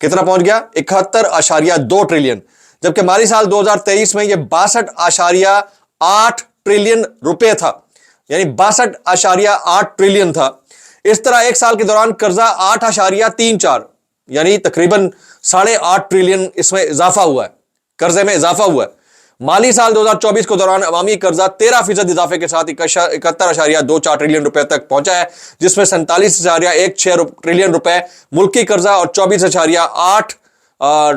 کتنا پہنچ گیا؟ 71.2 ٹریلین، جبکہ مالی سال 2023 میں یہ 62.8 ٹریلین روپے تھا، یعنی 62.8 ٹریلین تھا۔ اس طرح ایک سال کے دوران قرضہ 8.34 یعنی تقریباً 8.5 ٹریلین اس میں اضافہ ہوا ہے، قرضے میں اضافہ ہوا ہے۔ مالی سال 2024 کے دوران عوامی قرضہ 13% اضافے کے ساتھ 71.24 ٹریلین روپے تک پہنچا ہے، جس میں 47.16 ٹریلین روپے ملکی قرضہ اور 24.8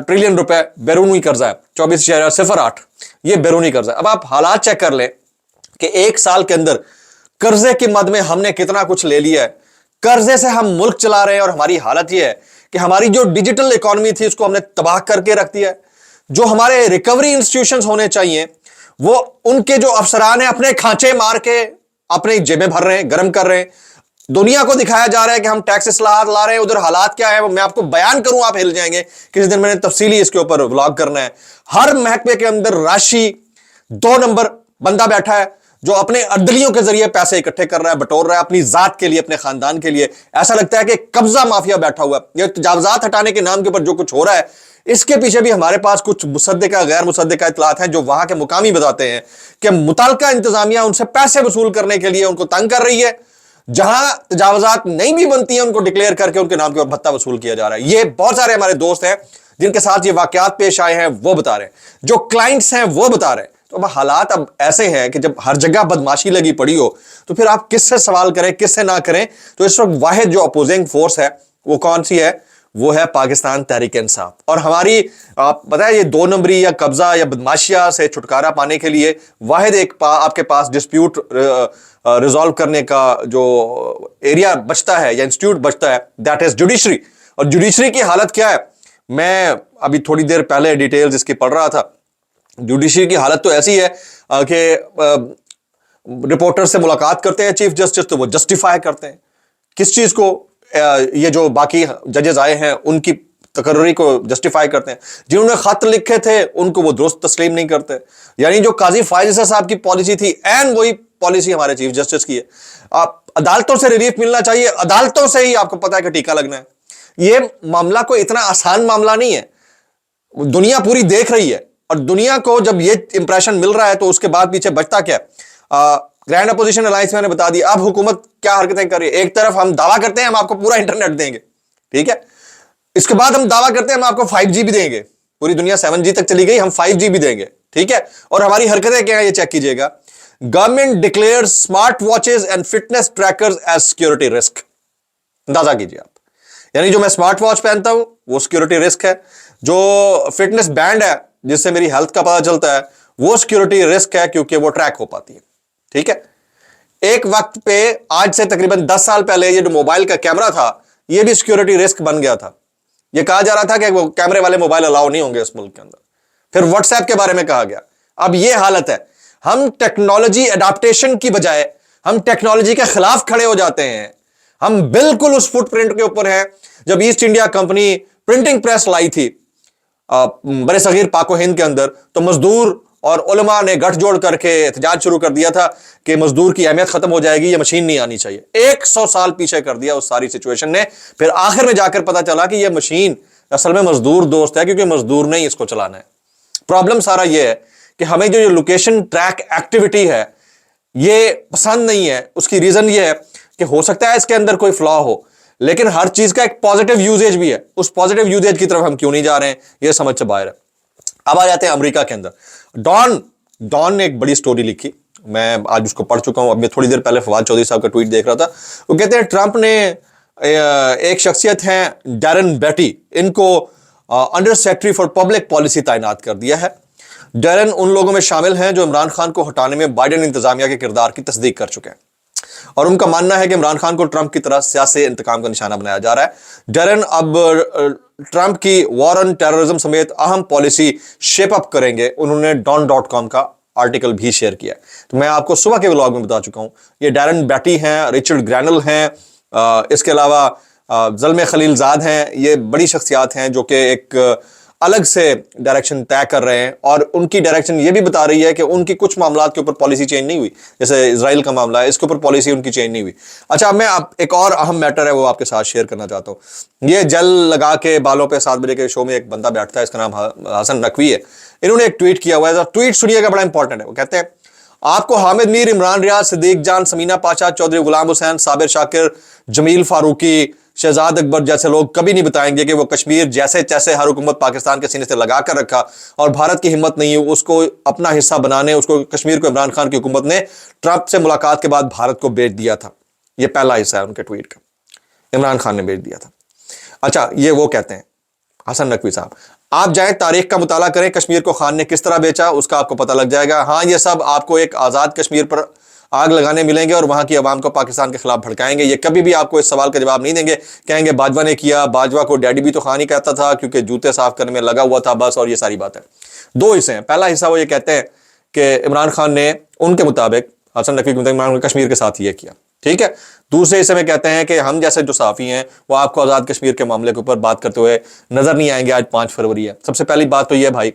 ٹریلین روپے بیرونی قرضہ ہے۔ 24.08 یہ بیرونی قرضہ ہے۔ اب آپ حالات چیک کر لیں کہ ایک سال کے اندر قرضے کی مد میں ہم نے کتنا کچھ لے لیا ہے۔ قرضے سے ہم ملک چلا رہے ہیں، اور ہماری حالت یہ ہے کہ ہماری جو ڈیجیٹل اکانومی تھی اس کو ہم نے تباہ کر کے رکھ دیا ہے۔ جو ہمارے ریکوری انسٹیٹیوشنز ہونے چاہیے، وہ ان کے جو افسران ہیں اپنے کھانچے مار کے اپنے جیبیں بھر رہے ہیں، گرم کر رہے ہیں۔ دنیا کو دکھایا جا رہا ہے کہ ہم ٹیکس اصلاحات لا رہے ہیں، ادھر حالات کیا ہے میں آپ کو بیان کروں، آپ ہل جائیں گے۔ کسی دن میں نے تفصیلی اس کے اوپر ولاگ کرنا ہے۔ ہر محکمے کے اندر راشی 2 نمبر بندہ بیٹھا ہے جو اپنے عدلیوں کے ذریعے پیسے اکٹھے کر رہا ہے، بٹور رہا ہے اپنی ذات کے لیے، اپنے خاندان کے لیے۔ ایسا لگتا ہے کہ قبضہ مافیا بیٹھا ہوا ہے۔ یہ تجاوزات ہٹانے کے نام کے اوپر جو کچھ ہو رہا ہے، اس کے پیچھے بھی ہمارے پاس کچھ مصدقہ غیر مصدقہ اطلاعات ہیں جو وہاں کے مقامی بتاتے ہیں کہ متعلقہ انتظامیہ ان سے پیسے وصول کرنے کے لیے ان کو تنگ کر رہی ہے، جہاں تجاوزات نہیں بھی بنتی ہیں ان کو ڈکلیئر کر کے ان کے نام کے اوپر بھتہ وصول کیا جا رہا ہے۔ یہ بہت سارے ہمارے دوست ہیں جن کے ساتھ یہ واقعات پیش آئے ہیں، وہ بتا رہے ہیں، جو کلائنٹس ہیں وہ بتا رہے ہیں۔ تو اب حالات اب ایسے ہیں کہ جب ہر جگہ بدماشی لگی پڑی ہو تو پھر آپ کس سے سوال کریں، کس سے نہ کریں۔ تو اس وقت واحد جو اپوزنگ فورس ہے وہ کون سی ہے؟ وہ ہے پاکستان تحریک انصاف۔ اور ہماری آپ بتائیں یہ 2 نمبری یا قبضہ یا بدماشیہ سے چھٹکارا پانے کے لیے واحد ایک آپ کے پاس ڈسپیوٹ ریزالو کرنے کا جو ایریا بچتا ہے یا انسٹیٹیوٹ بچتا ہے، دیٹ از جوڈیشری۔ اور جوڈیشری کی حالت کیا ہے؟ میں ابھی تھوڑی دیر پہلے ڈیٹیلز اس کی پڑھ رہا تھا۔ جوڈیشری کی حالت تو ایسی ہے کہ رپورٹر سے ملاقات کرتے ہیں چیف جسٹس تو وہ جسٹیفائی کرتے ہیں کس چیز کو؟ یہ جو باقی ججز آئے ہیں ان کی تقرری کو جسٹیفائی کرتے ہیں، جنہوں نے خط لکھے تھے ان کو وہ درست تسلیم نہیں کرتے۔ یعنی جو قاضی فائز صاحب کی پالیسی تھی این وہی پالیسی ہمارے چیف جسٹس کی ہے۔ آپ عدالتوں سے ریلیف ملنا چاہیے، عدالتوں سے ہی آپ کو پتا ہے کہ ٹیکہ لگنا ہے۔ یہ معاملہ کوئی اتنا آسان معاملہ نہیں ہے، دنیا پوری دیکھ رہی ہے، اور دنیا کو جب یہ امپریشن مل رہا ہے تو اس کے بعد پیچھے بچتا کیا ہے؟ گرینڈ اپوزیشن الائنس میں نے بتا دیا۔ اب حکومت کیا حرکتیں کر رہی ہے؟ ایک طرف ہم دعویٰ کرتے ہیں ہم آپ کو پورا انٹرنیٹ دیں گے، ٹھیک ہے، اس کے بعد ہم دعویٰ کرتے ہیں ہم آپ کو 5G بھی دیں گے، پوری دنیا 7G تک چلی گئی، ہم 5G بھی دیں گے، ٹھیک ہے۔ اور ہماری حرکتیں کیا ہیں یہ چیک کیجئے گا۔ Government declare smart watches and fitness trackers as security risk. اندازہ کیجئے آپ، یعنی جو میں اسمارٹ واچ پہنتا ہوں وہ سیکورٹی رسک ہے، جو فٹنس بینڈ ہے جس سے میری ہیلتھ کا پتہ چلتا ہے وہ سیکورٹی رسک ہے کیونکہ وہ ٹریک ہو پاتی ہے، ٹھیک ہے۔ ایک وقت پہ آج سے تقریباً 10 سال پہلے یہ جو موبائل کا کیمرہ تھا یہ بھی سیکورٹی رسک بن گیا تھا۔ یہ کہا جا رہا تھا کہ وہ کیمرے والے موبائل الاؤ نہیں ہوں گے اس ملک کے اندر۔ پھر واٹس ایپ کے بارے میں کہا گیا۔ اب یہ حالت ہے، ہم ٹیکنالوجی اڈاپٹیشن کی بجائے ہم ٹیکنالوجی کے خلاف کھڑے ہو جاتے ہیں۔ ہم بالکل اس فٹ پرنٹ کے اوپر ہیں جب East India company printing press لائی تھی برے صغیر پاک و ہند کے اندر، تو مزدور اور علماء نے گٹھ جوڑ کر کے احتجاج شروع کر دیا تھا کہ مزدور کی اہمیت ختم ہو جائے گی، یہ مشین نہیں آنی چاہیے۔ 100 سال پیچھے کر دیا اس ساری سچویشن نے۔ پھر آخر میں جا کر پتا چلا کہ یہ مشین اصل میں مزدور دوست ہے کیونکہ مزدور نے ہی اس کو چلانا ہے۔ پرابلم سارا یہ ہے کہ ہمیں جو لوکیشن ٹریک ایکٹیویٹی ہے یہ پسند نہیں ہے۔ اس کی ریزن یہ ہے کہ ہو سکتا ہے اس کے اندر کوئی فلا ہو، لیکن ہر چیز کا ایک پازیٹیو یوزیج بھی ہے۔ اس پازیٹیو یوزیج کی طرف ہم کیوں نہیں جا رہے ہیں یہ سمجھ سے باہر ہے۔ اب آ جاتے ہیں امریکہ کے اندر۔ ڈان نے ایک بڑی سٹوری لکھی، میں آج اس کو پڑھ چکا ہوں۔ اب میں تھوڑی دیر پہلے فواد چودھری صاحب کا ٹویٹ دیکھ رہا تھا، وہ کہتے ہیں ٹرمپ نے ایک شخصیت ہیں ڈیرن بیٹی، ان کو under secretary for public policy تعینات کر دیا ہے۔ ڈیرن ان لوگوں میں شامل ہیں جو عمران خان کو ہٹانے میں بائیڈن انتظامیہ کے کردار کی تصدیق کر چکے ہیں، اور ان کا ماننا ہے کہ عمران خان کو ٹرمپ کی طرح سیاسی انتقام کا نشانہ بنایا جا رہا ہے۔ ڈیرن اب ٹرمپ کی وار آن ٹیررزم سمیت اہم پالیسی شیپ اپ کریں گے۔ انہوں نے ڈان.com کا آرٹیکل بھی شیئر کیا ہے، تو میں آپ کو صبح کے ولاگ میں بتا چکا ہوں۔ یہ ڈیرن بیٹی ہیں، ریچرڈ گرینل ہیں، اس کے علاوہ زلمے خلیل زاد ہیں۔ یہ بڑی شخصیات ہیں جو کہ ایک الگ سے ڈائریکشن طے کر رہے ہیں, اور ان کی ڈائریکشن یہ بھی بتا رہی ہے کہ ان کی کچھ معاملات کے اوپر پالیسی چینج نہیں ہوئی. جیسے اسرائیل کا معاملہ ہے, اس کے اوپر پالیسی ان کی چینج نہیں ہوئی. اچھا, میں ایک اور اہم میٹر ہے وہ آپ کے ساتھ شیئر کرنا چاہتا ہوں. یہ جل لگا کے بالوں پہ 7 بجے کے شو میں ایک بندہ بیٹھتا ہے, اس کا نام حسن نقوی ہے. انہوں نے ایک ٹویٹ کیا ہوا ہے, ٹویٹ سنیے گا, بڑا انپورٹنٹ ہے. وہ کہتے ہیں آپ کو حامد میر, عمران ریاض, صدیق جان, سمینہ پاشا, چودھری غلام حسین, صابر شاکر, جمیل فاروقی, شہزاد اکبر جیسے لوگ کبھی نہیں بتائیں گے کہ وہ کشمیر جیسے تیسے ہر حکومت پاکستان کے سینے سے لگا کر رکھا, اور بھارت کی ہمت نہیں ہے اس کو اپنا حصہ بنانے, اس کو کشمیر کو عمران خان کی حکومت نے ٹرمپ سے ملاقات کے بعد بھارت کو بیچ دیا تھا. یہ پہلا حصہ ہے ان کے ٹویٹ کا, عمران خان نے بیچ دیا تھا. اچھا, یہ وہ کہتے ہیں حسن نقوی صاحب. آپ جائیں تاریخ کا مطالعہ کریں, کشمیر کو خان نے کس طرح بیچا اس کا آپ کو پتہ لگ جائے گا. ہاں, یہ سب آپ کو ایک آزاد کشمیر پر آگ لگانے ملیں گے اور وہاں کی عوام کو پاکستان کے خلاف بھڑکائیں گے. یہ کبھی بھی آپ کو اس سوال کا جواب نہیں دیں گے. کہیں گے باجوہ نے کیا, باجوہ کو ڈیڈی بھی تو خان ہی کہتا تھا کیونکہ جوتے صاف کرنے میں لگا ہوا تھا بس, اور یہ ساری بات ہے. 2 حصے ہیں. پہلا حصہ وہ یہ کہتے ہیں کہ عمران خان نے ان کے مطابق, حسن نقوی کے مطابق, عمران خان کشمیر کے ساتھ یہ کیا, ٹھیک ہے. دوسرے حصے میں کہتے ہیں کہ ہم جیسے جو صحافی ہیں وہ آپ کو آزاد کشمیر کے معاملے کے اوپر بات کرتے ہوئے نظر نہیں آئیں گے. آج 5 فروری ہے. سب سے پہلی بات تو یہ بھائی,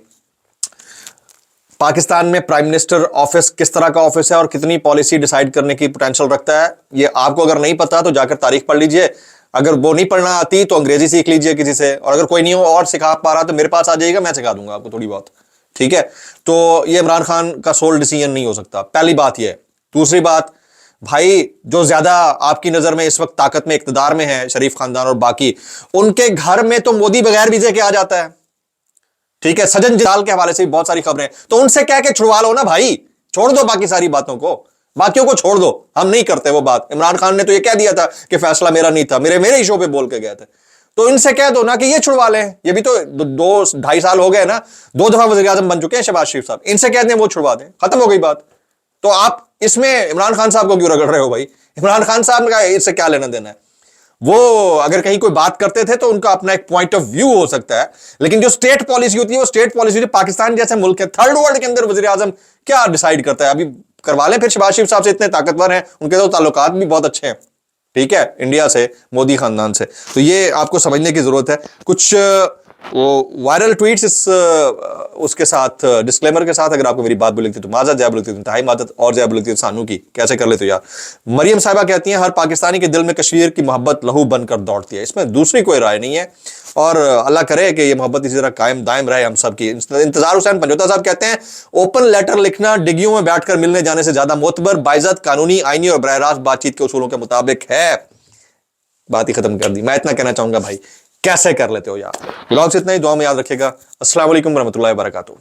پاکستان میں پرائم منسٹر آفس کس طرح کا آفس ہے اور کتنی پالیسی ڈیسائیڈ کرنے کی پوٹینشل رکھتا ہے, یہ آپ کو اگر نہیں پتا تو جا کر تاریخ پڑھ لیجئے. اگر وہ نہیں پڑھنا آتی تو انگریزی سیکھ لیجئے کسی سے, اور اگر کوئی نہیں ہو اور سکھا پا رہا تو میرے پاس آ جائے گا, میں سکھا دوں گا آپ کو تھوڑی بہت, ٹھیک ہے. تو یہ عمران خان کا سول ڈیسیژن نہیں ہو سکتا, پہلی بات یہ ہے. دوسری بات بھائی, جو زیادہ آپ کی نظر میں اس وقت طاقت میں اقتدار میں ہے, شریف خاندان اور باقی, ان کے گھر میں تو مودی بغیر ویزے کے آ جاتا ہے, ٹھیک ہے. سجن جلال کے حوالے سے بھی بہت ساری خبریں, تو ان سے کہہ کے چھڑوا لو نا بھائی, چھوڑ دو باقی ساری باتوں کو, باقیوں کو چھوڑ دو. ہم نہیں کرتے وہ بات. عمران خان نے تو یہ کہہ دیا تھا کہ فیصلہ میرا نہیں تھا, میرے ہی شو پہ بول کے گئے تھے. تو ان سے کہہ دو نا کہ یہ چھڑوا لیں. یہ بھی تو 2-2.5 سال ہو گئے نا, 2 دفعہ وزیر اعظم بن چکے ہیں شہباز شریف صاحب. ان سے کہہ دیں وہ چھڑوا دیں, ختم ہو گئی بات. تو آپ اس میں عمران خان صاحب کو کیوں رگڑ رہے ہو بھائی؟ عمران خان صاحب کا اس سے کیا لینا دینا ہے؟ وہ اگر کہیں کوئی بات کرتے تھے تو ان کا اپنا ایک پوائنٹ آف ویو ہو سکتا ہے, لیکن جو سٹیٹ پالیسی ہوتی ہے وہ سٹیٹ پالیسی پاکستان جیسے ملک ہے, 3rd ورلڈ کے اندر وزیر اعظم کیا ڈیسائیڈ کرتا ہے؟ ابھی کروا لیں پھر. شہباز شریف صاحب سے اتنے طاقتور ہیں, ان کے تو تعلقات بھی بہت اچھے ہیں, ٹھیک ہے, انڈیا سے, مودی خاندان سے. تو یہ آپ کو سمجھنے کی ضرورت ہے. کچھ وہ وائرل ٹویٹس اس کے ساتھ ڈسکلیمر کے ساتھ, اگر آپ کو میری بات بولتی تو معذرت, جائے بولتی تو انتہائی معذرت, اور جائے بولتی تو سانو کی کیسے کر لیتے یار. مریم صاحبہ کہتی ہیں ہر پاکستانی کے دل میں کشمیر کی محبت لہو بن کر دوڑتی ہے. اس میں دوسری کوئی رائے نہیں ہے, اور اللہ کرے کہ یہ محبت اسی طرح قائم دائم رہے ہم سب کی. انتظار حسین پنجوتا صاحب کہتے ہیں اوپن لیٹر لکھنا ڈگیوں میں بیٹھ کر ملنے جانے سے زیادہ معتبر, باعزت, قانونی, آئینی اور براہ راست بات چیت کے اصولوں کے مطابق ہے. بات ہی ختم کر دی. میں اتنا کہنا چاہوں گا بھائی, کیسے کر لیتے ہو یار. بلاگ سے اتنا ہی, دعا میں یاد رکھیے گا. السلام علیکم ورحمۃ اللہ وبرکاتہ.